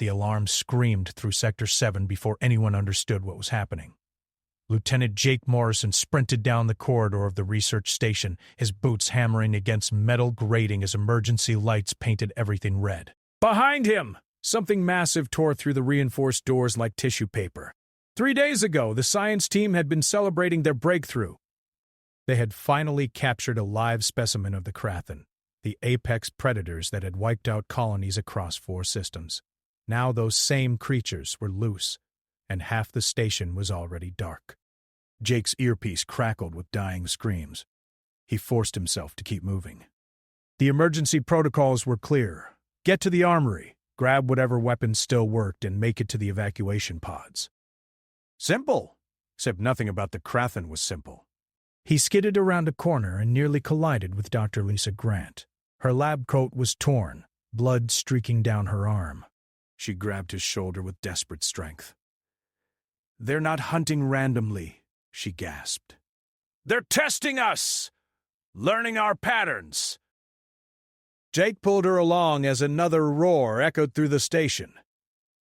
the alarm screamed through Sector 7 before anyone understood what was happening. Lieutenant Jake Morrison sprinted down the corridor of the research station, his boots hammering against metal grating as emergency lights painted everything red. Behind him! Something massive tore through the reinforced doors like tissue paper. 3 days ago, the science team had been celebrating their breakthrough. They had finally captured a live specimen of the Krathen, the apex predators that had wiped out colonies across 4 systems. Now those same creatures were loose, and half the station was already dark. Jake's earpiece crackled with dying screams. He forced himself to keep moving. The emergency protocols were clear. Get to the armory, grab whatever weapons still worked, and make it to the evacuation pods. Simple, except nothing about the Krathen was simple. He skidded around a corner and nearly collided with Dr. Lisa Grant. Her lab coat was torn, blood streaking down her arm. She grabbed his shoulder with desperate strength. "They're not hunting randomly," she gasped. "They're testing us! Learning our patterns!" Jake pulled her along as another roar echoed through the station.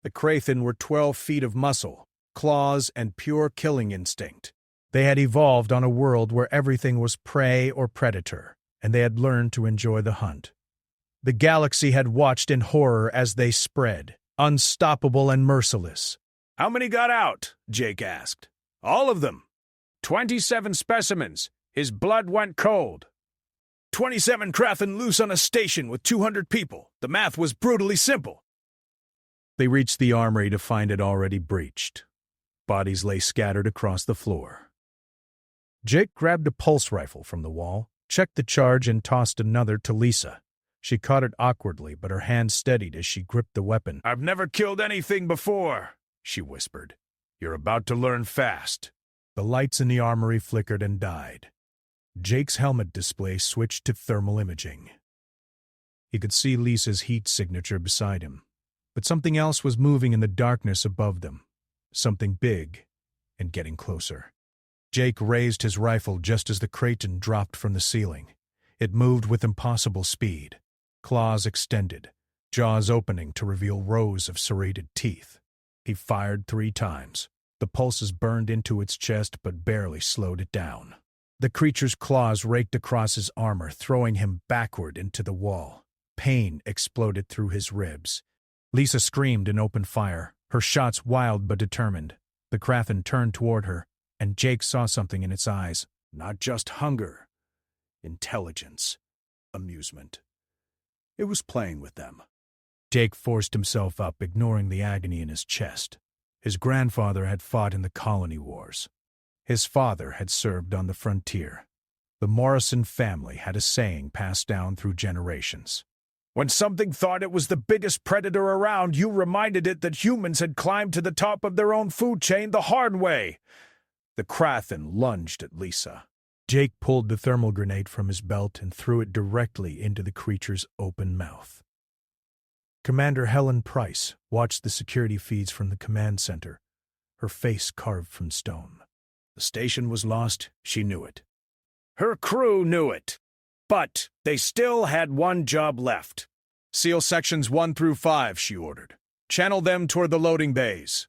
The Krathen were 12 feet of muscle, claws, and pure killing instinct. They had evolved on a world where everything was prey or predator, and they had learned to enjoy the hunt. The galaxy had watched in horror as they spread, unstoppable and merciless. "How many got out?" Jake asked. "All of them. 27 specimens. His blood went cold. 27 Krathen loose on a station with 200 people. The math was brutally simple." They reached the armory to find it already breached. Bodies lay scattered across the floor. Jake grabbed a pulse rifle from the wall, checked the charge, and tossed another to Lisa. She caught it awkwardly, but her hand steadied as she gripped the weapon. "I've never killed anything before," she whispered. "You're about to learn fast." The lights in the armory flickered and died. Jake's helmet display switched to thermal imaging. He could see Lisa's heat signature beside him, but something else was moving in the darkness above them. Something big and getting closer. Jake raised his rifle just as the Krathen dropped from the ceiling. It moved with impossible speed. Claws extended, jaws opening to reveal rows of serrated teeth. He fired 3 times. The pulses burned into its chest but barely slowed it down. The creature's claws raked across his armor, throwing him backward into the wall. Pain exploded through his ribs. Lisa screamed and opened fire, her shots wild but determined. The Krathen turned toward her, and Jake saw something in its eyes. Not just hunger. Intelligence. Amusement. It was playing with them. Jake forced himself up, ignoring the agony in his chest. His grandfather had fought in the colony wars. His father had served on the frontier. The Morrison family had a saying passed down through generations. When something thought it was the biggest predator around, you reminded it that humans had climbed to the top of their own food chain the hard way. The Krathen lunged at Lisa. Jake pulled the thermal grenade from his belt and threw it directly into the creature's open mouth. Commander Helen Price watched the security feeds from the command center, her face carved from stone. The station was lost, she knew it. Her crew knew it. But they still had one job left. "Seal sections 1 through 5, she ordered. "Channel them toward the loading bays."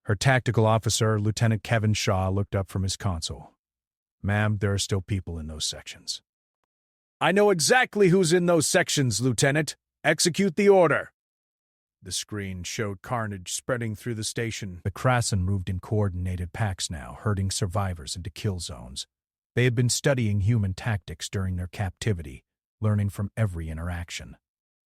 Her tactical officer, Lieutenant Kevin Shaw, looked up from his console. "Ma'am, there are still people in those sections." "I know exactly who's in those sections, Lieutenant. Execute the order." The screen showed carnage spreading through the station. The Krathen moved in coordinated packs now, herding survivors into kill zones. They had been studying human tactics during their captivity, learning from every interaction.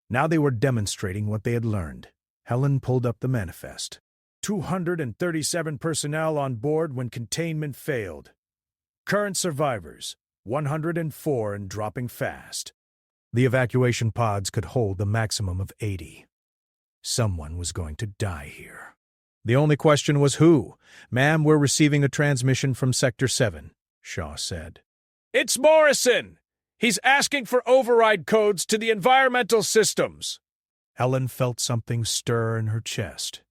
Now they were demonstrating what they had learned. Helen pulled up the manifest. 237 personnel on board when containment failed. Current survivors, 104 and dropping fast. The evacuation pods could hold a maximum of 80. Someone was going to die here. The only question was who. "Ma'am, we're receiving a transmission from Sector 7, Shaw said. "It's Morrison! He's asking for override codes to the environmental systems." Helen felt something stir in her chest.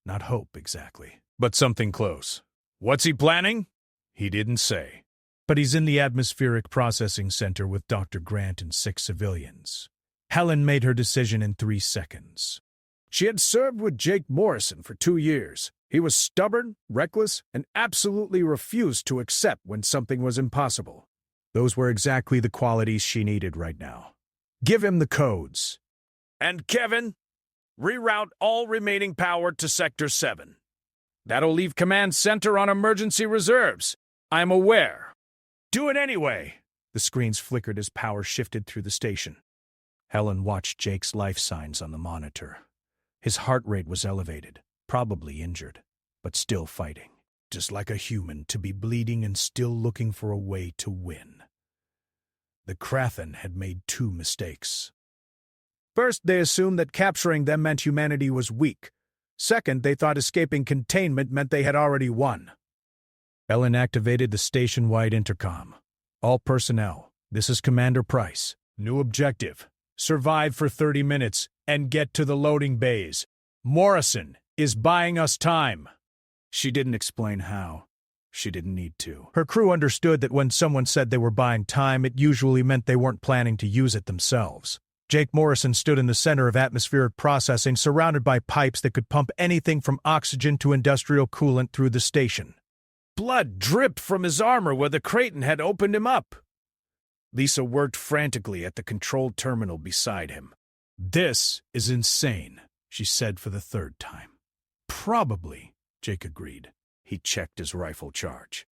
Not hope, exactly, but something close. "What's he planning?" He didn't say. But he's in the atmospheric processing center with Dr. Grant and 6 civilians. Helen made her decision in 3 seconds. She had served with Jake Morrison for 2 years. He was stubborn, reckless, and absolutely refused to accept when something was impossible. Those were exactly the qualities she needed right now. Give him the codes. And Kevin, reroute all remaining power to Sector 7. That'll leave Command Center on emergency reserves. I'm aware. Do it anyway. The screens flickered as power shifted through the station. Helen watched Jake's life signs on the monitor. His heart rate was elevated, probably injured, but still fighting. Just like a human to be bleeding and still looking for a way to win. The Krathen had made 2 mistakes. First, they assumed that capturing them meant humanity was weak. Second, they thought escaping containment meant they had already won. Ellen activated the station-wide intercom. All personnel, this is Commander Price. New objective. Survive for 30 minutes and get to the loading bays. Morrison is buying us time. She didn't explain how. She didn't need to. Her crew understood that when someone said they were buying time, it usually meant they weren't planning to use it themselves. Jake Morrison stood in the center of atmospheric processing, surrounded by pipes that could pump anything from oxygen to industrial coolant through the station. Blood dripped from his armor where the Kraten had opened him up. Lisa worked frantically at the control terminal beside him. "This is insane," she said for the 3rd time. "Probably," Jake agreed. He checked his rifle charge.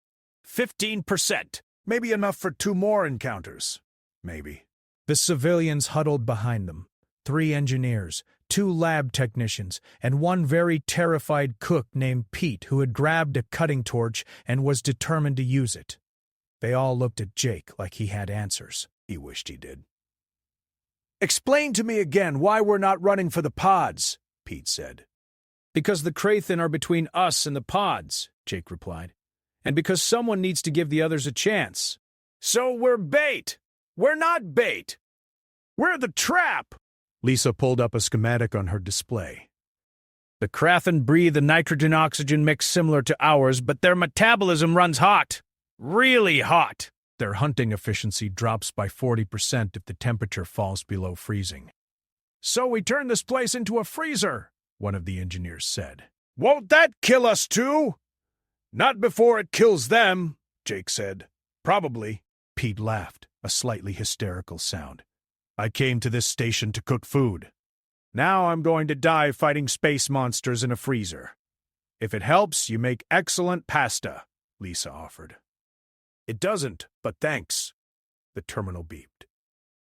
15%. Maybe enough for 2 more encounters. Maybe. The civilians huddled behind them. 3 engineers, 2 lab technicians, and 1 very terrified cook named Pete who had grabbed a cutting torch and was determined to use it. They all looked at Jake like he had answers. He wished he did. "Explain to me again why we're not running for the pods," Pete said. "Because the Krathen are between us and the pods," Jake replied. "And because someone needs to give the others a chance." "So we're bait! We're not bait! We're the trap!" Lisa pulled up a schematic on her display. "The Krathen breathe a nitrogen-oxygen mix similar to ours, but their metabolism runs hot. Really hot. Their hunting efficiency drops by 40% if the temperature falls below freezing." "So we turn this place into a freezer," one of the engineers said. "Won't that kill us too?" "Not before it kills them," Jake said. "Probably." Pete laughed, a slightly hysterical sound. "I came to this station to cook food. Now I'm going to die fighting space monsters in a freezer. If it helps, you make excellent pasta," Lisa offered. "It doesn't, but thanks." The terminal beeped.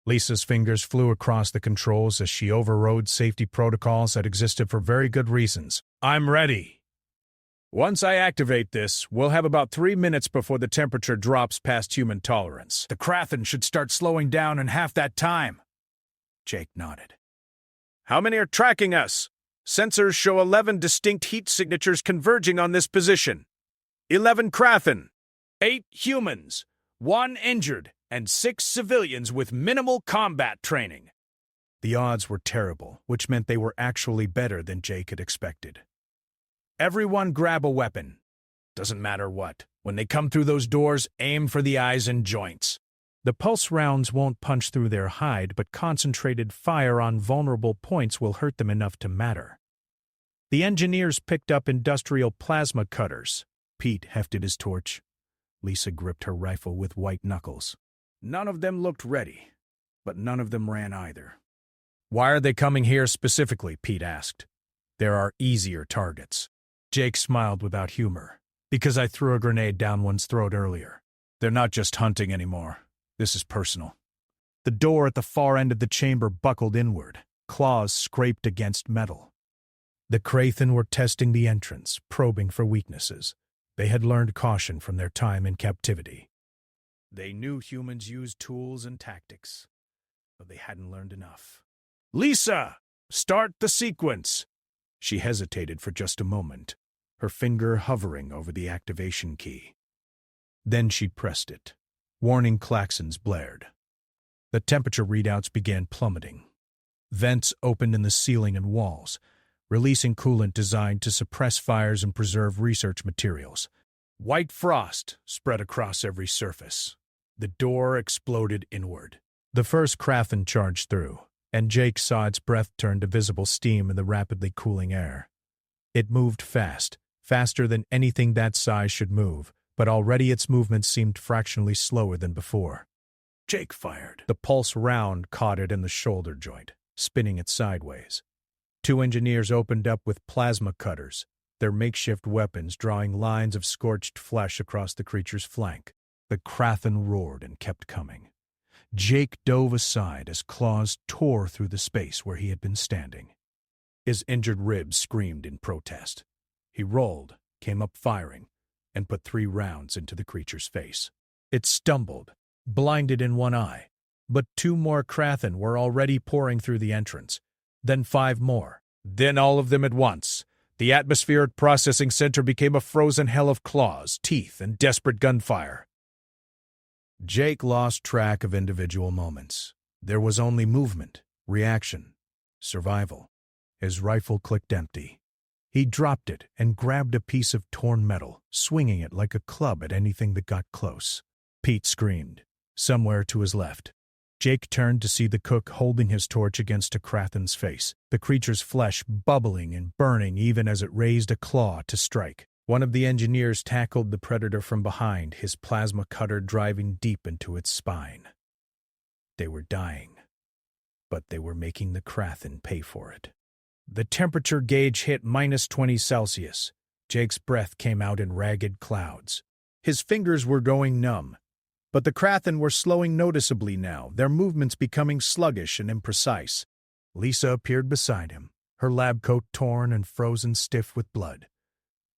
Lisa's fingers flew across the controls as she overrode safety protocols that existed for very good reasons. "I'm ready. Once I activate this, we'll have about 3 minutes before the temperature drops past human tolerance. The Krathen should start slowing down in half that time." Jake nodded. "How many are tracking us? Sensors show 11 distinct heat signatures converging on this position. 11 Krathen, 8 humans, 1 injured, and 6 civilians with minimal combat training." The odds were terrible, which meant they were actually better than Jake had expected. "Everyone grab a weapon. Doesn't matter what. When they come through those doors, aim for the eyes and joints. The pulse rounds won't punch through their hide, but concentrated fire on vulnerable points will hurt them enough to matter." The engineers picked up industrial plasma cutters. Pete hefted his torch. Lisa gripped her rifle with white knuckles. None of them looked ready, but none of them ran either. "Why are they coming here specifically?" Pete asked. "There are easier targets." Jake smiled without humor. "Because I threw a grenade down one's throat earlier. They're not just hunting anymore. This is personal." The door at the far end of the chamber buckled inward. Claws scraped against metal. The Krathen were testing the entrance, probing for weaknesses. They had learned caution from their time in captivity. They knew humans used tools and tactics, but they hadn't learned enough. "Lisa, start the sequence." She hesitated for just a moment, her finger hovering over the activation key. Then she pressed it. Warning klaxons blared. The temperature readouts began plummeting. Vents opened in the ceiling and walls, releasing coolant designed to suppress fires and preserve research materials. White frost spread across every surface. The door exploded inward. The first Krathen charged through. and Jake saw its breath turn to visible steam in the rapidly cooling air. It moved fast, faster than anything that size should move, but already its movement seemed fractionally slower than before. Jake fired. The pulse round caught it in the shoulder joint, spinning it sideways. Two engineers opened up with plasma cutters, their makeshift weapons drawing lines of scorched flesh across the creature's flank. The Krathen roared and kept coming. Jake dove aside as claws tore through the space where he had been standing. His injured ribs screamed in protest. He rolled, came up firing, and put 3 rounds into the creature's face. It stumbled, blinded in one eye, but 2 more Krathen were already pouring through the entrance. Then 5 more. Then all of them at once. The atmospheric processing center became a frozen hell of claws, teeth, and desperate gunfire. Jake lost track of individual moments. There was only movement, reaction, survival. His rifle clicked empty. He dropped it and grabbed a piece of torn metal, swinging it like a club at anything that got close. Pete screamed, somewhere to his left. Jake turned to see the cook holding his torch against a Krathen's face, the creature's flesh bubbling and burning even as it raised a claw to strike. One of the engineers tackled the predator from behind, his plasma cutter driving deep into its spine. They were dying, but they were making the Krathen pay for it. The temperature gauge hit -20 Celsius. Jake's breath came out in ragged clouds. His fingers were going numb, but the Krathen were slowing noticeably now, their movements becoming sluggish and imprecise. Lisa appeared beside him, her lab coat torn and frozen stiff with blood.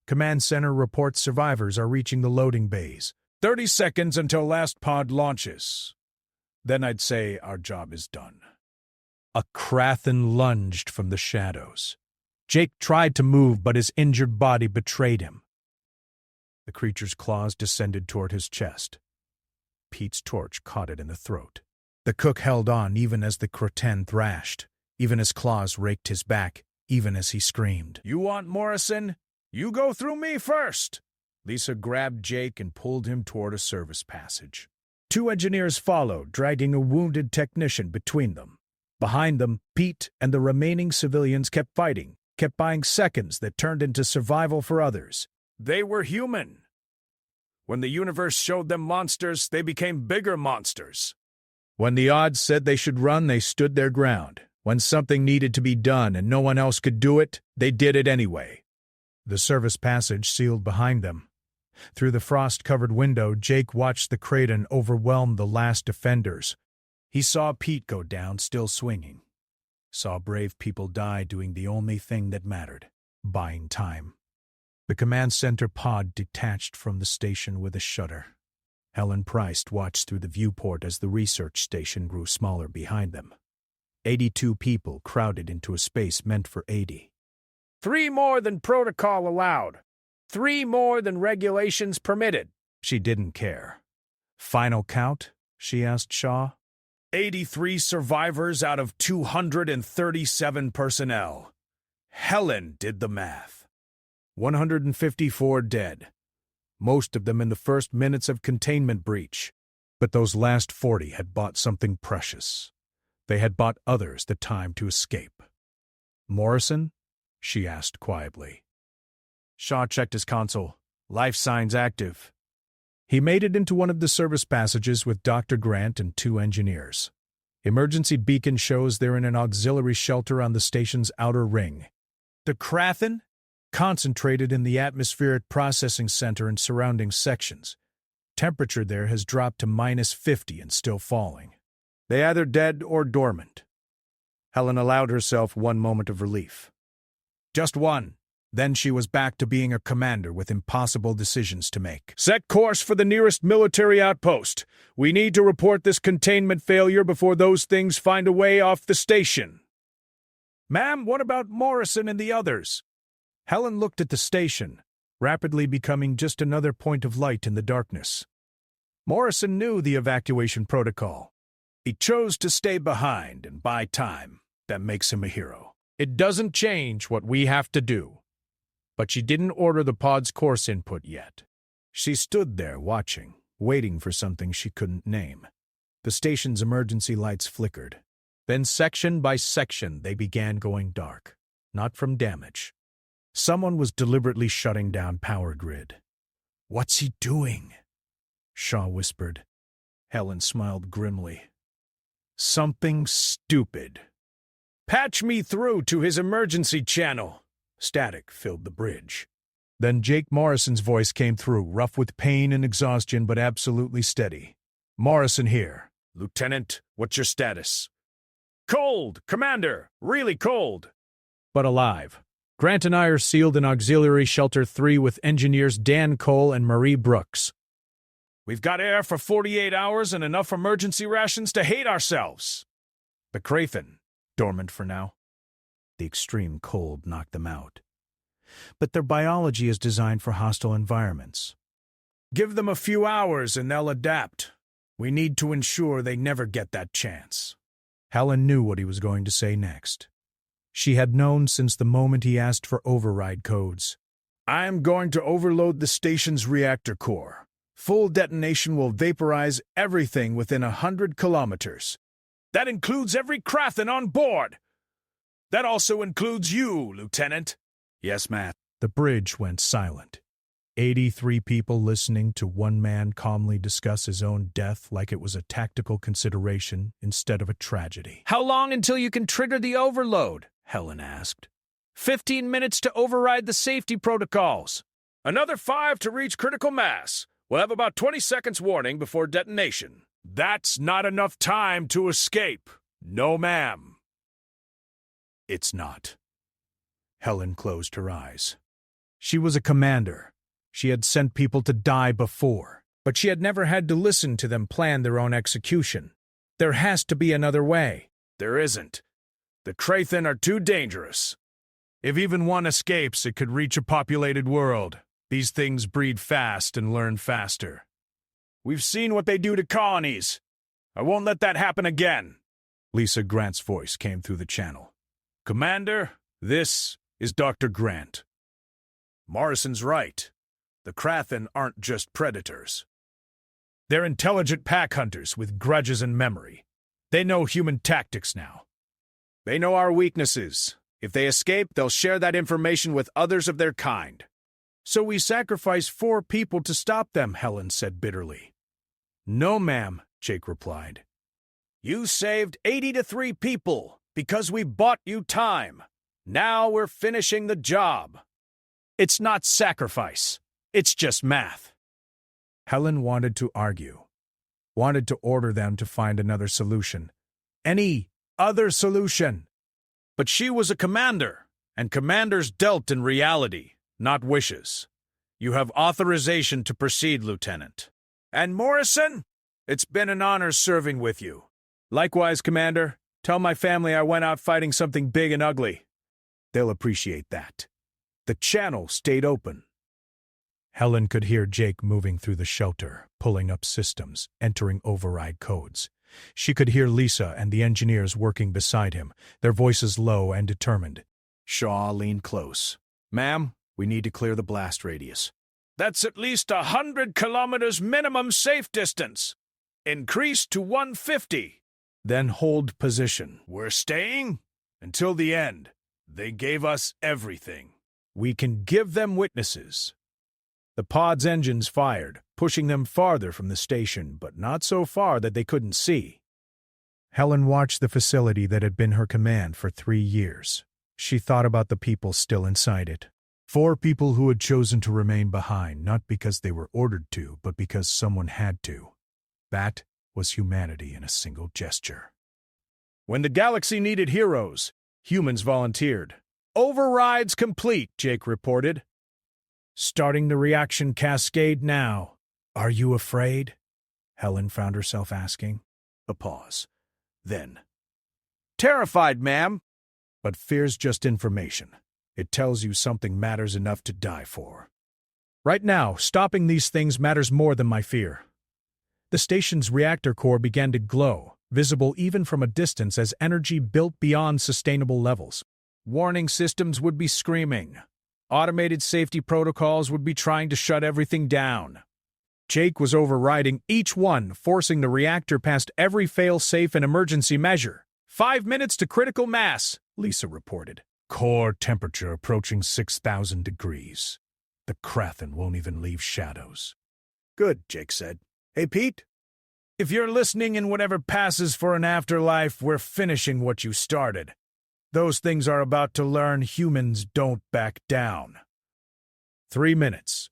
Command Center reports survivors are reaching the loading bays. 30 seconds until last pod launches. Then I'd say our job is done. A Krathen lunged from the shadows. Jake tried to move, but his injured body betrayed him. The creature's claws descended toward his chest. Pete's torch caught it in the throat. The cook held on even as the Krathen thrashed, even as claws raked his back, even as he screamed. You want Morrison? You go through me first! Lisa grabbed Jake and pulled him toward a service passage. 2 engineers followed, dragging a wounded technician between them. Behind them, Pete and the remaining civilians kept fighting, kept buying seconds that turned into survival for others. They were human. When the universe showed them monsters, they became bigger monsters. When the odds said they should run, they stood their ground. When something needed to be done and no one else could do it, they did it anyway. The service passage sealed behind them. Through the frost-covered window, Jake watched the Krathen overwhelm the last defenders. He saw Pete go down, still swinging. Saw brave people die doing the only thing that mattered, buying time. The command center pod detached from the station with a shudder. Helen Price watched through the viewport as the research station grew smaller behind them. 82 people crowded into a space meant for 80. 3 more than protocol allowed. 3 more than regulations permitted. She didn't care. Final count? She asked Shaw. 83 survivors out of 237 personnel. Helen did the math. 154 dead. Most of them in the first minutes of containment breach. But those last 40 had bought something precious. They had bought others the time to escape. Morrison? She asked quietly. Shaw checked his console. Life signs active. He made it into one of the service passages with Dr. Grant and 2 engineers. Emergency beacon shows they're in an auxiliary shelter on the station's outer ring. The Krathen? Concentrated in the atmospheric processing center and surrounding sections. Temperature there has dropped to -50 and still falling. They either dead or dormant. Helen allowed herself one moment of relief. Just one. Then she was back to being a commander with impossible decisions to make. Set course for the nearest military outpost. We need to report this containment failure before those things find a way off the station. Ma'am, what about Morrison and the others? Helen looked at the station, rapidly becoming just another point of light in the darkness. Morrison knew the evacuation protocol. He chose to stay behind and buy time. That makes him a hero. It doesn't change what we have to do. But she didn't order the pod's course input yet. She stood there watching, waiting for something she couldn't name. The station's emergency lights flickered. Then section by section they began going dark, not from damage. Someone was deliberately shutting down power grid. "What's he doing?" Shaw whispered. Helen smiled grimly. "Something stupid. Patch me through to his emergency channel." Static filled the bridge. Then Jake Morrison's voice came through, rough with pain and exhaustion, but absolutely steady. "Morrison here." "Lieutenant, what's your status?" "Cold, Commander, really cold." "But alive. Grant and I are sealed in Auxiliary Shelter 3 with engineers Dan Cole and Marie Brooks. We've got air for 48 hours and enough emergency rations to hate ourselves." The Kraken, dormant for now. The extreme cold knocked them out. But their biology is designed for hostile environments. "Give them a few hours and they'll adapt. We need to ensure they never get that chance." Helen knew what he was going to say next. She had known since the moment he asked for override codes. "I'm going to overload the station's reactor core. Full detonation will vaporize everything within 100 kilometers. That includes every Krathen on board. That also includes you, Lieutenant." "Yes, Matt." The bridge went silent. 83 people listening to one man calmly discuss his own death like it was a tactical consideration instead of a tragedy. "How long until you can trigger the overload?" Helen asked. 15 minutes to override the safety protocols. Another 5 to reach critical mass. We'll have about 20 seconds warning before detonation." "That's not enough time to escape." "No, ma'am." "It's not." Helen closed her eyes. She was a commander. She had sent people to die before, but she had never had to listen to them plan their own execution. There has to be another way. "There isn't. The Krathen are too dangerous. If even one escapes, it could reach a populated world. These things breed fast and learn faster." "We've seen what they do to colonies. I won't let that happen again." Lisa Grant's voice came through the channel. "Commander, this is Dr. Grant. Morrison's right. The Krathen aren't just predators. They're intelligent pack hunters with grudges and memory. They know human tactics now. They know our weaknesses. If they escape, they'll share that information with others of their kind." "So we sacrifice 4 people to stop them," Helen said bitterly. "No, ma'am," Jake replied. "You saved 83 people because we bought you time. Now we're finishing the job." "It's not sacrifice. It's just math." Helen wanted to argue, wanted to order them to find another solution. Any other solution. But she was a commander, and commanders dealt in reality, not wishes. "You have authorization to proceed, Lieutenant." "And Morrison, it's been an honor serving with you." "Likewise, Commander. Tell my family I went out fighting something big and ugly. They'll appreciate that." The channel stayed open. Helen could hear Jake moving through the shelter, pulling up systems, entering override codes. She could hear Lisa and the engineers working beside him, their voices low and determined. Shaw leaned close. "Ma'am, we need to clear the blast radius." "That's at least 100 kilometers minimum safe distance. Increase to 150. "Then hold position." "We're staying until the end. They gave us everything." "We can give them witnesses." The pod's engines fired, pushing them farther from the station, but not so far that they couldn't see. Helen watched the facility that had been her command for 3 years. She thought about the people still inside it. 4 people who had chosen to remain behind, not because they were ordered to, but because someone had to. That was humanity in a single gesture. When the galaxy needed heroes, humans volunteered. "Overrides complete," Jake reported. "Starting the reaction cascade now. Are you afraid?" Helen found herself asking. A pause. Then, "Terrified, ma'am." "But fear's just information. It tells you something matters enough to die for. Right now, stopping these things matters more than my fear." The station's reactor core began to glow, visible even from a distance as energy built beyond sustainable levels. Warning systems would be screaming. Automated safety protocols would be trying to shut everything down. Jake was overriding each one, forcing the reactor past every fail-safe and emergency measure. 5 minutes to critical mass, Lisa reported. Core temperature approaching 6,000 degrees. The Krathen won't even leave shadows. Good, Jake said. Hey, Pete? If you're listening in whatever passes for an afterlife, we're finishing what you started. Those things are about to learn humans don't back down. 3 minutes.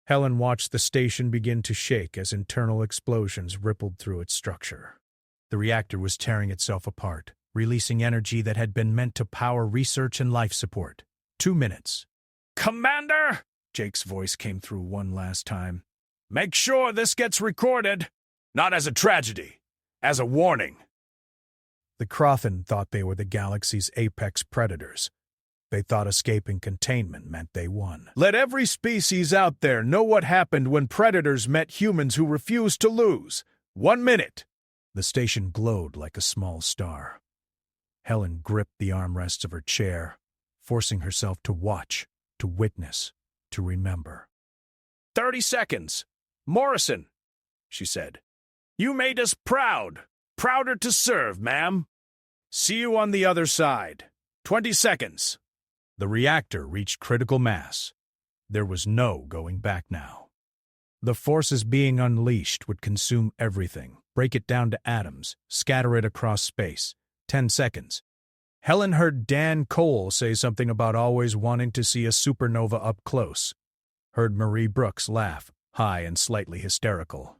Helen watched the station begin to shake as internal explosions rippled through its structure. The reactor was tearing itself apart, releasing energy that had been meant to power research and life support. 2 minutes. Commander! Jake's voice came through one last time. Make sure this gets recorded. Not as a tragedy, as a warning. The Krathen thought they were the galaxy's apex predators. They thought escaping containment meant they won. Let every species out there know what happened when predators met humans who refused to lose. 1 minute. The station glowed like a small star. Helen gripped the armrests of her chair, forcing herself to watch, to witness, to remember. 30 seconds. Morrison, she said. You made us proud. Prouder to serve, ma'am. See you on the other side. 20 seconds. The reactor reached critical mass. There was no going back now. The forces being unleashed would consume everything, break it down to atoms, scatter it across space. 10 seconds. Helen heard Dan Cole say something about always wanting to see a supernova up close. Heard Marie Brooks laugh, high and slightly hysterical.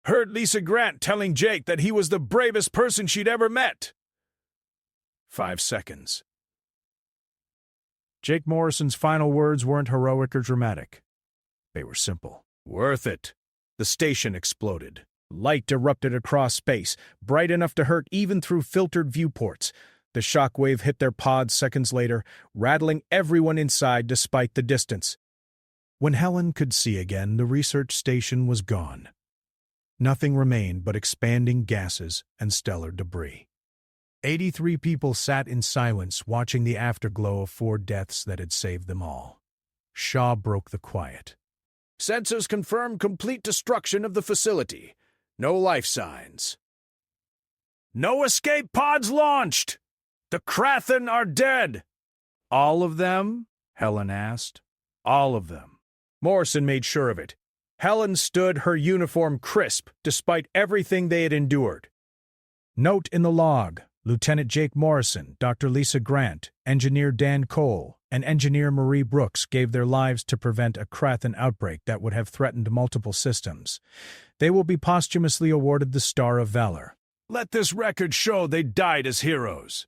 Heard Lisa Grant telling Jake that he was the bravest person she'd ever met. 5 seconds. Jake Morrison's final words weren't heroic or dramatic. They were simple. Worth it. The station exploded. Light erupted across space, bright enough to hurt even through filtered viewports. The shockwave hit their pods seconds later, rattling everyone inside despite the distance. When Helen could see again, the research station was gone. Nothing remained but expanding gases and stellar debris. 83 people sat in silence watching the afterglow of 4 deaths that had saved them all. Shaw broke the quiet. Sensors confirm complete destruction of the facility. No life signs. No escape pods launched! The Krathen are dead! All of them? Helen asked. All of them. Morrison made sure of it. Helen stood, her uniform crisp, despite everything they had endured. Note in the log, Lieutenant Jake Morrison, Dr. Lisa Grant, Engineer Dan Cole, and Engineer Marie Brooks gave their lives to prevent a Krathen outbreak that would have threatened multiple systems. They will be posthumously awarded the Star of Valor. Let this record show they died as heroes.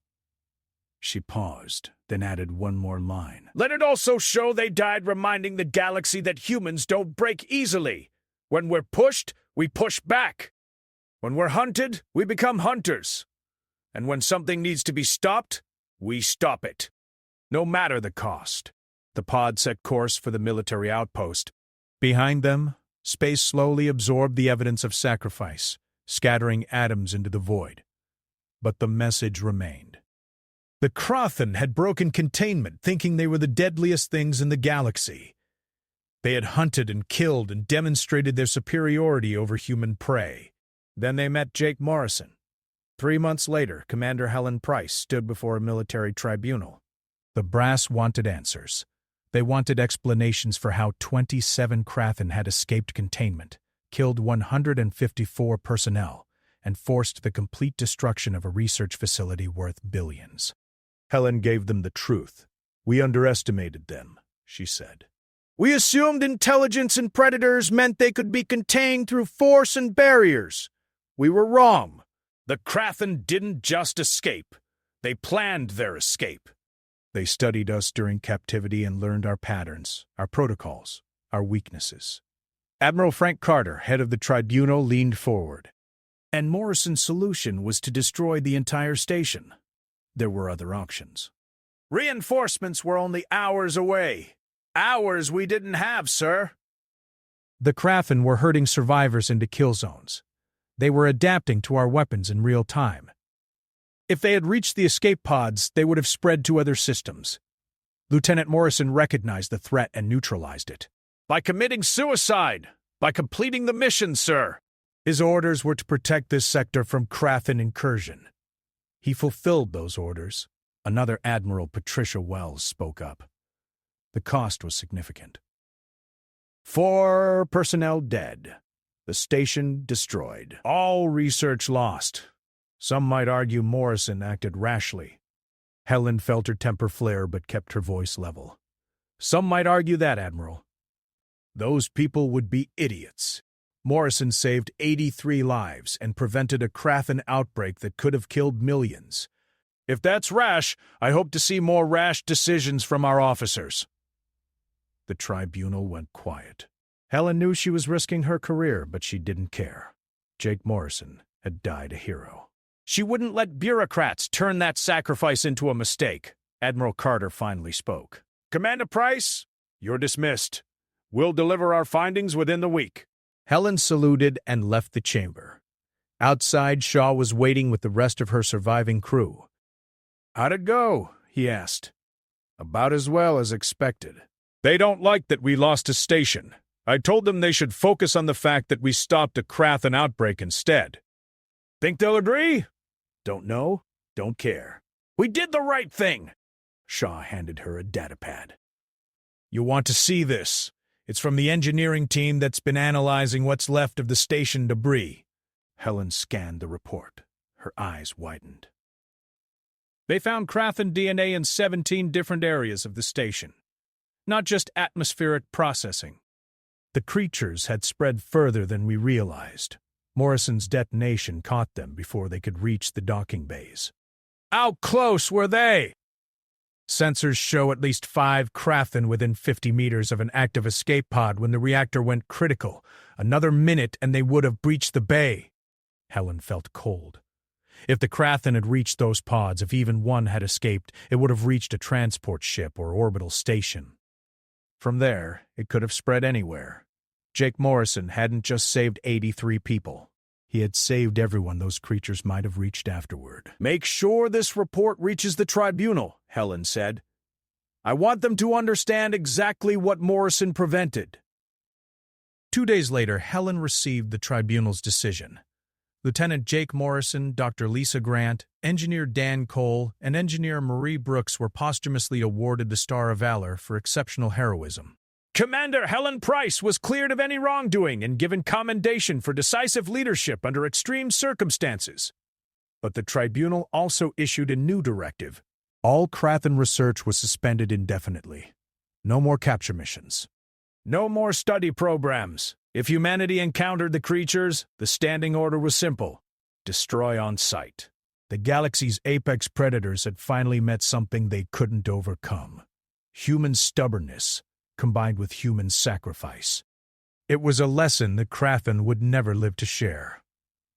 She paused, then added one more line. Let it also show they died reminding the galaxy that humans don't break easily. When we're pushed, we push back. When we're hunted, we become hunters. And when something needs to be stopped, we stop it. No matter the cost. The pod set course for the military outpost. Behind them, space slowly absorbed the evidence of sacrifice, scattering atoms into the void. But the message remained. The Krathen had broken containment, thinking they were the deadliest things in the galaxy. They had hunted and killed and demonstrated their superiority over human prey. Then they met Jake Morrison. 3 months later, Commander Helen Price stood before a military tribunal. The brass wanted answers. They wanted explanations for how 27 Krathen had escaped containment, killed 154 personnel, and forced the complete destruction of a research facility worth billions. Helen gave them the truth. We underestimated them, she said. We assumed intelligence and predators meant they could be contained through force and barriers. We were wrong. The Krathen didn't just escape. They planned their escape. They studied us during captivity and learned our patterns, our protocols, our weaknesses. Admiral Frank Carter, head of the tribunal, leaned forward. And Morrison's solution was to destroy the entire station. There were other options. Reinforcements were only hours away. Hours we didn't have, sir. The Krathen were herding survivors into kill zones. They were adapting to our weapons in real time. If they had reached the escape pods, they would have spread to other systems. Lieutenant Morrison recognized the threat and neutralized it. By committing suicide! By completing the mission, sir! His orders were to protect this sector from Krathen incursion. He fulfilled those orders. Another Admiral Patricia Wells spoke up. The cost was significant. 4 personnel dead. The station destroyed. All research lost. Some might argue Morrison acted rashly. Helen felt her temper flare but kept her voice level. Some might argue that, Admiral. Those people would be idiots. Morrison saved 83 lives and prevented a Krathen outbreak that could have killed millions. If that's rash, I hope to see more rash decisions from our officers. The tribunal went quiet. Helen knew she was risking her career, but she didn't care. Jake Morrison had died a hero. She wouldn't let bureaucrats turn that sacrifice into a mistake. Admiral Carter finally spoke. Commander Price, you're dismissed. We'll deliver our findings within the week. Helen saluted and left the chamber. Outside, Shaw was waiting with the rest of her surviving crew. How'd it go? He asked. About as well as expected. They don't like that we lost a station. I told them they should focus on the fact that we stopped a Krathen outbreak instead. Think they'll agree? Don't know, don't care. We did the right thing. Shaw handed her a datapad. You want to see this? It's from the engineering team that's been analyzing what's left of the station debris. Helen scanned the report. Her eyes widened. They found Krathen DNA in 17 different areas of the station. Not just atmospheric processing. The creatures had spread further than we realized. Morrison's detonation caught them before they could reach the docking bays. How close were they? Sensors show at least 5 Krathen within 50 meters of an active escape pod when the reactor went critical. Another minute and they would have breached the bay. Helen felt cold. If the Krathen had reached those pods, if even one had escaped, it would have reached a transport ship or orbital station. From there, it could have spread anywhere. Jake Morrison hadn't just saved 83 people. He had saved everyone those creatures might have reached afterward. Make sure this report reaches the tribunal, Helen said. I want them to understand exactly what Morrison prevented. 2 days later, Helen received the tribunal's decision. Lieutenant Jake Morrison, Dr. Lisa Grant, Engineer Dan Cole, and Engineer Marie Brooks were posthumously awarded the Star of Valor for exceptional heroism. Commander Helen Price was cleared of any wrongdoing and given commendation for decisive leadership under extreme circumstances. But the tribunal also issued a new directive. All Krathen research was suspended indefinitely. No more capture missions. No more study programs. If humanity encountered the creatures, the standing order was simple. Destroy on sight. The galaxy's apex predators had finally met something they couldn't overcome. Human stubbornness, combined with human sacrifice. It was a lesson that Krathen would never live to share.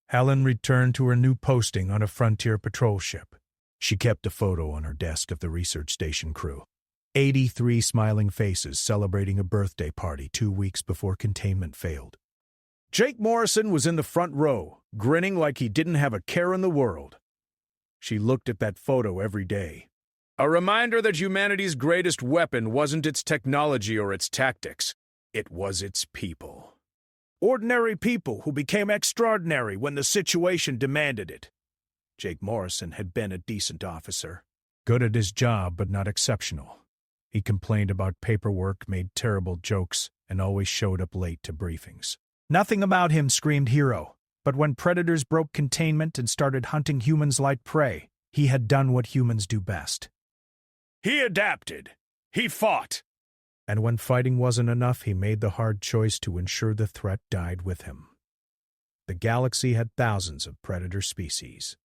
Helen returned to her new posting on a frontier patrol ship. She kept a photo on her desk of the research station crew. 83 smiling faces celebrating a birthday party 2 weeks before containment failed. Jake Morrison was in the front row, grinning like he didn't have a care in the world. She looked at that photo every day. A reminder that humanity's greatest weapon wasn't its technology or its tactics. It was its people. Ordinary people who became extraordinary when the situation demanded it. Jake Morrison had been a decent officer. Good at his job, but not exceptional. He complained about paperwork, made terrible jokes, and always showed up late to briefings. Nothing about him screamed hero, but when predators broke containment and started hunting humans like prey, he had done what humans do best. He adapted. He fought. And when fighting wasn't enough, he made the hard choice to ensure the threat died with him. The galaxy had thousands of predator species.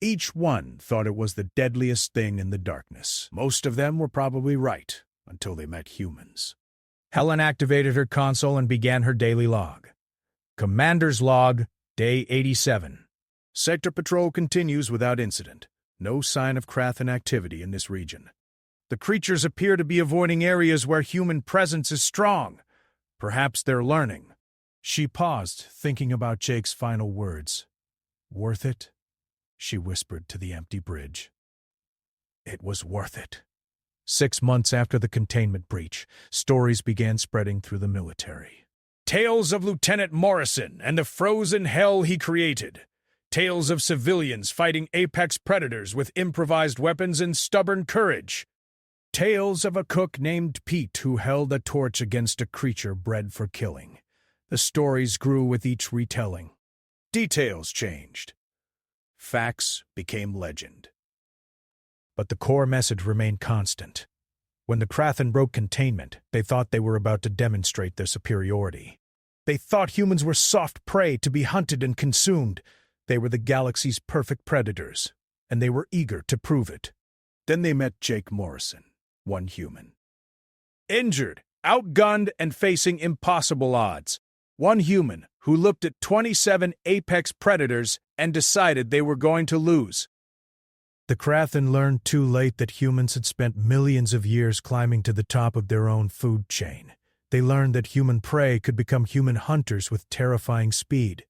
Each one thought it was the deadliest thing in the darkness. Most of them were probably right, until they met humans. Helen activated her console and began her daily log. Commander's Log, Day 87. Sector patrol continues without incident. No sign of Krathen activity in this region. The creatures appear to be avoiding areas where human presence is strong. Perhaps they're learning. She paused, thinking about Jake's final words. Worth it? She whispered to the empty bridge. It was worth it. 6 months after the containment breach, stories began spreading through the military. Tales of Lieutenant Morrison and the frozen hell he created. Tales of civilians fighting apex predators with improvised weapons and stubborn courage. Tales of a cook named Pete who held a torch against a creature bred for killing. The stories grew with each retelling. Details changed. Facts became legend. But the core message remained constant. When the Krathen broke containment, they thought they were about to demonstrate their superiority. They thought humans were soft prey to be hunted and consumed. They were the galaxy's perfect predators, and they were eager to prove it. Then they met Jake Morrison, one human. Injured, outgunned, and facing impossible odds. One human who looked at 27 apex predators and decided they were going to lose. The Krathen learned too late that humans had spent millions of years climbing to the top of their own food chain. They learned that human prey could become human hunters with terrifying speed.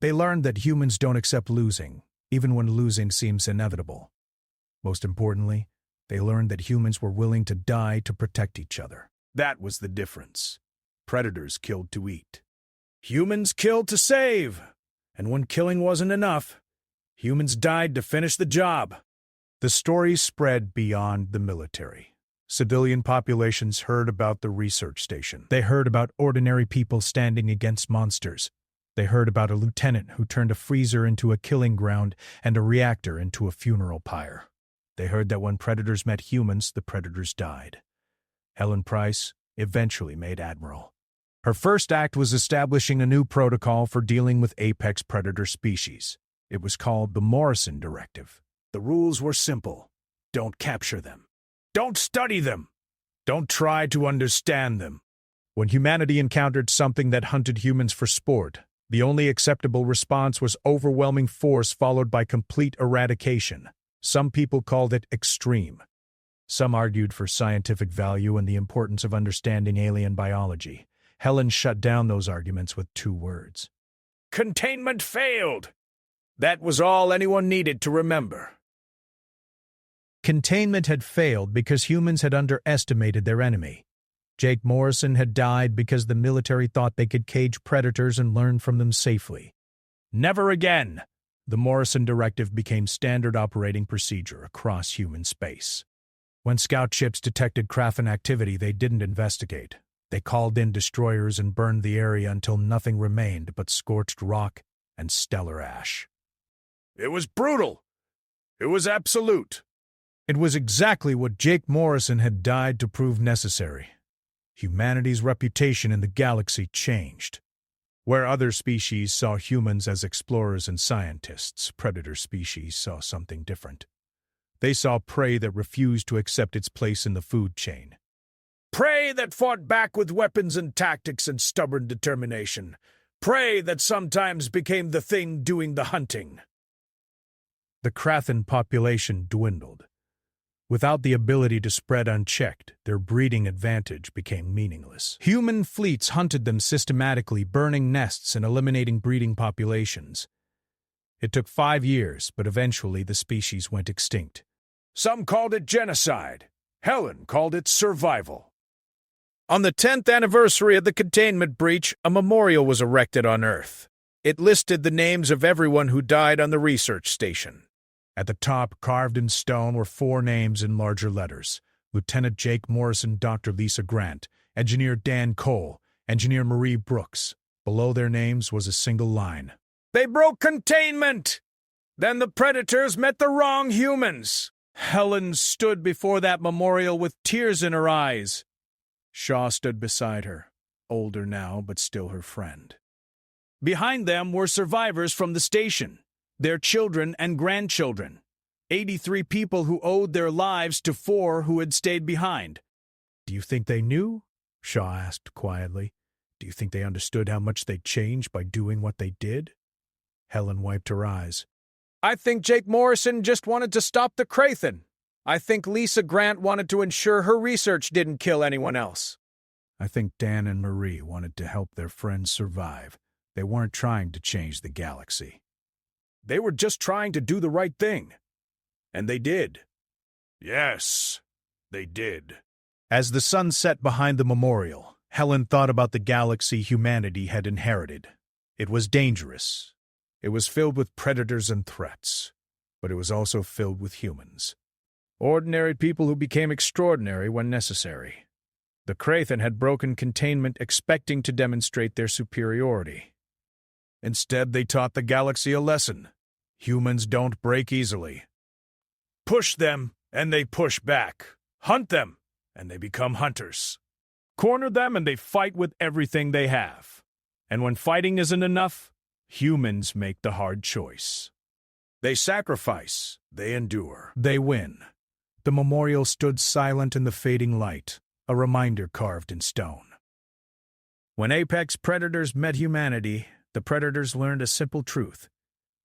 They learned that humans don't accept losing, even when losing seems inevitable. Most importantly, they learned that humans were willing to die to protect each other. That was the difference. Predators killed to eat. Humans killed to save. And when killing wasn't enough, humans died to finish the job. The story spread beyond the military. Civilian populations heard about the research station. They heard about ordinary people standing against monsters. They heard about a lieutenant who turned a freezer into a killing ground and a reactor into a funeral pyre. They heard that when predators met humans, the predators died. Helen Price eventually made admiral. Her first act was establishing a new protocol for dealing with apex predator species. It was called the Morrison Directive. The rules were simple. Don't capture them. Don't study them. Don't try to understand them. When humanity encountered something that hunted humans for sport, the only acceptable response was overwhelming force followed by complete eradication. Some people called it extreme. Some argued for scientific value and the importance of understanding alien biology. Helen shut down those arguments with 2 words. Containment failed! That was all anyone needed to remember. Containment had failed because humans had underestimated their enemy. Jake Morrison had died because the military thought they could cage predators and learn from them safely. Never again! The Morrison Directive became standard operating procedure across human space. When scout ships detected Krathen activity, they didn't investigate. They called in destroyers and burned the area until nothing remained but scorched rock and stellar ash. It was brutal. It was absolute. It was exactly what Jake Morrison had died to prove necessary. Humanity's reputation in the galaxy changed. Where other species saw humans as explorers and scientists, predator species saw something different. They saw prey that refused to accept its place in the food chain. Prey that fought back with weapons and tactics and stubborn determination. Prey that sometimes became the thing doing the hunting. The Krathen population dwindled. Without the ability to spread unchecked, their breeding advantage became meaningless. Human fleets hunted them systematically, burning nests and eliminating breeding populations. It took 5 years, but eventually the species went extinct. Some called it genocide. Helen called it survival. On the 10th anniversary of the containment breach, a memorial was erected on Earth. It listed the names of everyone who died on the research station. At the top, carved in stone, were 4 names in larger letters. Lieutenant Jake Morrison, Dr. Lisa Grant, Engineer Dan Cole, Engineer Marie Brooks. Below their names was a single line. They broke containment! Then the predators met the wrong humans. Helen stood before that memorial with tears in her eyes. Shaw stood beside her, older now, but still her friend. Behind them were survivors from the station, their children and grandchildren. 83 people who owed their lives to 4 who had stayed behind. Do you think they knew? Shaw asked quietly. Do you think they understood how much they'd changed by doing what they did? Helen wiped her eyes. I think Jake Morrison just wanted to stop the Krathen. I think Lisa Grant wanted to ensure her research didn't kill anyone else. I think Dan and Marie wanted to help their friends survive. They weren't trying to change the galaxy. They were just trying to do the right thing. And they did. Yes, they did. As the sun set behind the memorial, Helen thought about the galaxy humanity had inherited. It was dangerous. It was filled with predators and threats, but it was also filled with humans. Ordinary people who became extraordinary when necessary. The Krathen had broken containment expecting to demonstrate their superiority. Instead, they taught the galaxy a lesson. Humans don't break easily. Push them, and they push back. Hunt them, and they become hunters. Corner them, and they fight with everything they have. And when fighting isn't enough, humans make the hard choice. They sacrifice, they endure, they win. The memorial stood silent in the fading light, a reminder carved in stone. When apex predators met humanity, the predators learned a simple truth.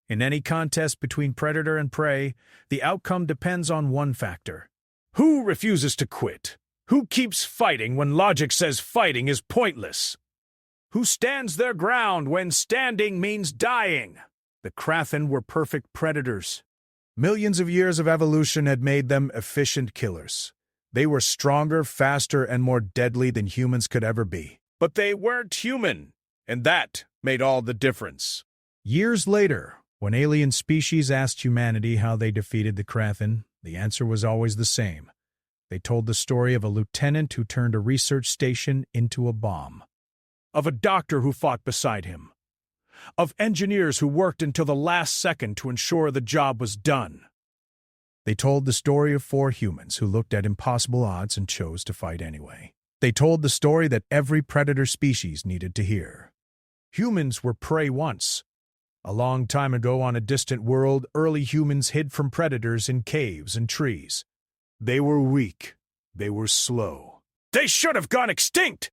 In any contest between predator and prey, the outcome depends on one factor. Who refuses to quit? Who keeps fighting when logic says fighting is pointless? Who stands their ground when standing means dying? The Krathen were perfect predators. Millions of years of evolution had made them efficient killers. They were stronger, faster, and more deadly than humans could ever be. But they weren't human, and that made all the difference. Years later, when alien species asked humanity how they defeated the Krathen, the answer was always the same. They told the story of a lieutenant who turned a research station into a bomb. Of a doctor who fought beside him. Of engineers who worked until the last second to ensure the job was done. They told the story of 4 humans who looked at impossible odds and chose to fight anyway. They told the story that every predator species needed to hear. Humans were prey once. A long time ago on a distant world, early humans hid from predators in caves and trees. They were weak. They were slow. They should have gone extinct!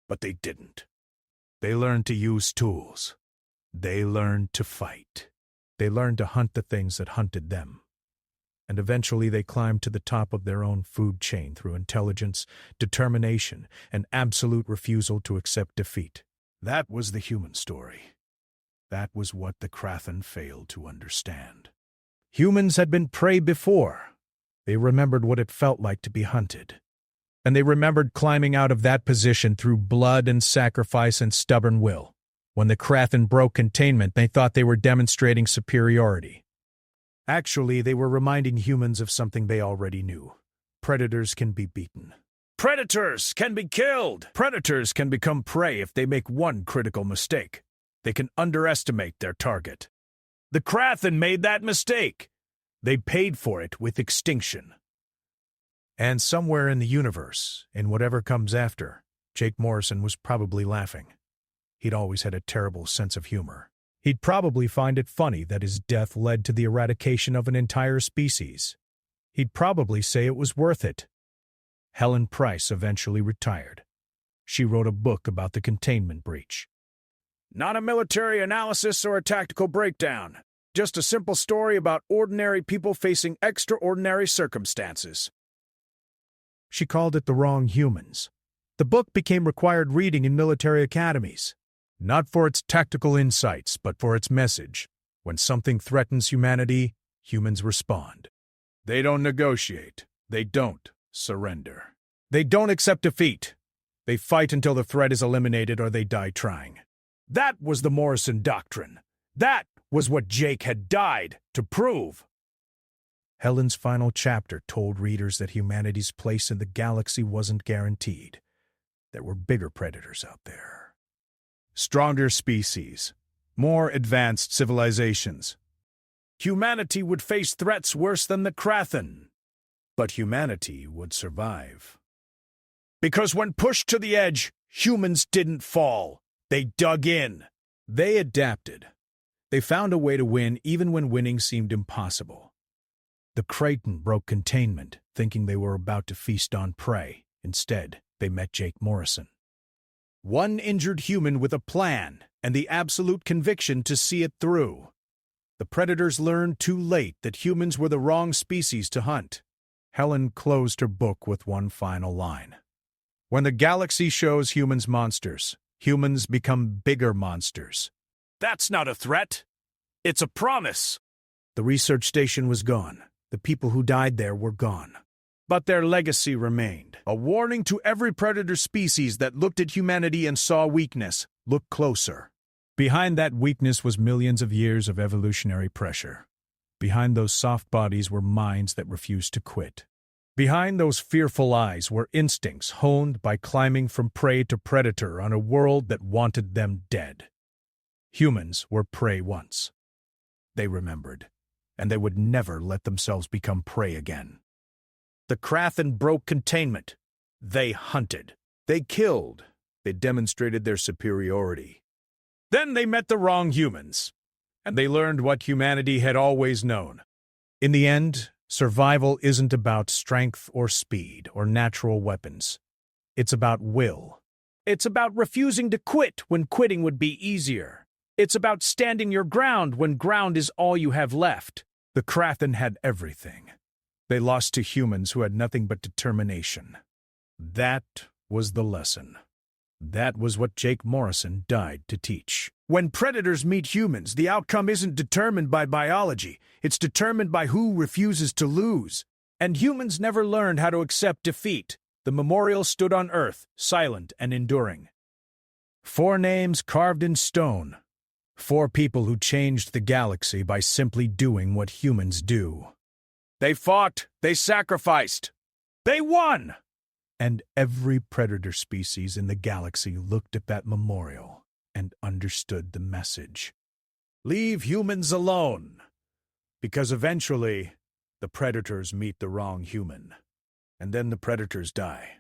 But they didn't. They learned to use tools. They learned to fight. They learned to hunt the things that hunted them. And eventually they climbed to the top of their own food chain through intelligence, determination, and absolute refusal to accept defeat. That was the human story. That was what the Krathen failed to understand. Humans had been prey before. They remembered what it felt like to be hunted. And they remembered climbing out of that position through blood and sacrifice and stubborn will. When the Krathen broke containment, they thought they were demonstrating superiority. Actually, they were reminding humans of something they already knew. Predators can be beaten. Predators can be killed! Predators can become prey if they make one critical mistake. They can underestimate their target. The Krathen made that mistake. They paid for it with extinction. And somewhere in the universe, in whatever comes after, Jake Morrison was probably laughing. He'd always had a terrible sense of humor. He'd probably find it funny that his death led to the eradication of an entire species. He'd probably say it was worth it. Helen Price eventually retired. She wrote a book about the containment breach. Not a military analysis or a tactical breakdown. Just a simple story about ordinary people facing extraordinary circumstances. She called it The Wrong Humans. The book became required reading in military academies. Not for its tactical insights, but for its message. When something threatens humanity, humans respond. They don't negotiate. They don't surrender. They don't accept defeat. They fight until the threat is eliminated or they die trying. That was the Morrison Doctrine. That was what Jake had died to prove. Helen's final chapter told readers that humanity's place in the galaxy wasn't guaranteed. There were bigger predators out there. Stronger species. More advanced civilizations. Humanity would face threats worse than the Krathen. But humanity would survive. Because when pushed to the edge, humans didn't fall. They dug in. They adapted. They found a way to win even when winning seemed impossible. The Krathen broke containment, thinking they were about to feast on prey. Instead, they met Jake Morrison. One injured human with a plan and the absolute conviction to see it through. The predators learned too late that humans were the wrong species to hunt. Helen closed her book with one final line. When the galaxy shows humans monsters, humans become bigger monsters. That's not a threat. It's a promise. The research station was gone. The people who died there were gone. But their legacy remained. A warning to every predator species that looked at humanity and saw weakness. Look closer. Behind that weakness was millions of years of evolutionary pressure. Behind those soft bodies were minds that refused to quit. Behind those fearful eyes were instincts honed by climbing from prey to predator on a world that wanted them dead. Humans were prey once. They remembered, and they would never let themselves become prey again. The Krathen broke containment. They hunted. They killed. They demonstrated their superiority. Then they met the wrong humans, and they learned what humanity had always known. In the end, survival isn't about strength or speed or natural weapons. It's about will. It's about refusing to quit when quitting would be easier. It's about standing your ground when ground is all you have left. The Krathen had everything. They lost to humans who had nothing but determination. That was the lesson. That was what Jake Morrison died to teach. When predators meet humans, the outcome isn't determined by biology. It's determined by who refuses to lose. And humans never learned how to accept defeat. The memorial stood on Earth, silent and enduring. 4 names carved in stone. 4 people who changed the galaxy by simply doing what humans do. They fought. They sacrificed. They won! And every predator species in the galaxy looked at that memorial and understood the message. Leave humans alone, because eventually the predators meet the wrong human, and then the predators die.